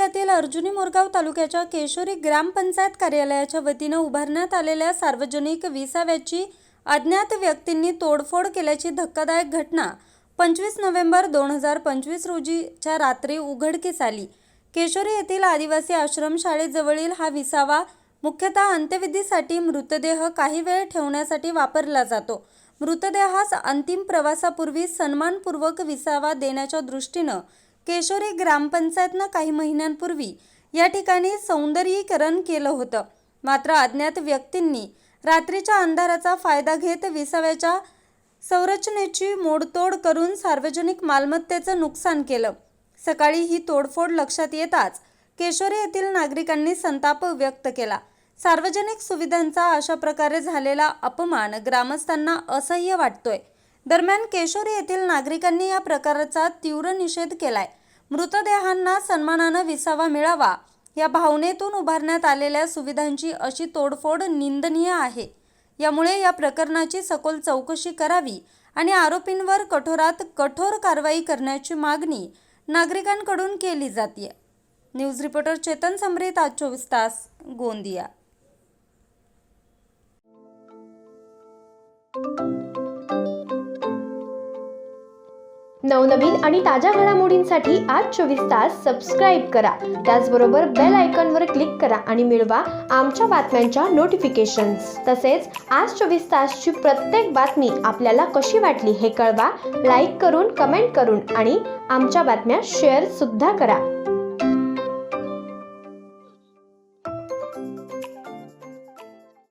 जिल्ह्यातील अर्जुनी मोरगाव तालुक्याच्या केशोरी ग्रामपंचायत कार्यालयाच्या वतीनं उभारण्यात आलेल्या सार्वजनिक विसाव्याची अज्ञात व्यक्तींनी तोडफोड केल्याची धक्कादायक घटना 25 नोव्हेंबर 2025 रोजीच्या रात्री उघडकीस आली। केशोरी येथील आदिवासी आश्रमशाळेजवळील हा विसावा मुख्यतः अंत्यविधीसाठी मृतदेह काही वेळ ठेवण्यासाठी वापरला जातो। मृतदेहास अंतिम प्रवासापूर्वी सन्मानपूर्वक विसावा देण्याच्या दृष्टीनं केशोरी ग्रामपंचायतनं काही महिन्यांपूर्वी या ठिकाणी सौंदर्यीकरण केलं होतं। मात्र अज्ञात व्यक्तींनी रात्रीच्या अंधाराचा फायदा घेत विसाव्याच्या संरचनेची मोडतोड करून सार्वजनिक मालमत्तेचं नुकसान केलं। सकाळी ही तोडफोड लक्षात येताच केशोरी येथील नागरिकांनी संताप व्यक्त केला। सार्वजनिक सुविधांचा अशा प्रकारे झालेला अपमान ग्रामस्थांना असह्य वाटतोय। दरम्यान केशोरी येथील नागरिकांनी या प्रकाराचा तीव्र निषेध केलाय। मृतदेहांना सन्मानानं विसावा मिळावा या भावनेतून उभारण्यात आलेल्या सुविधांची अशी तोडफोड निंदनीय आहे। यामुळे या प्रकरणाची सखोल चौकशी करावी आणि आरोपींवर कठोरात कठोर कारवाई करण्याची मागणी नागरिकांकडून केली जाते। न्यूज रिपोर्टर चेतन समरीत, आज 24 तास, गोंदिया। नवनवीन आणि ताज्या घडामोडींसाठी आज 24 तास सबस्क्राईब करा। त्याचबरोबर बेल आयकॉनवर क्लिक करा आणि मिळवा आमच्या बातम्यांच्या नोटिफिकेशन्स। तसेच आज 24 तासची प्रत्येक बातमी आपल्याला कशी वाटली हे कळवा, लाईक करून, कमेंट करून आणि आमच्या बातम्या शेअर सुद्धा करा।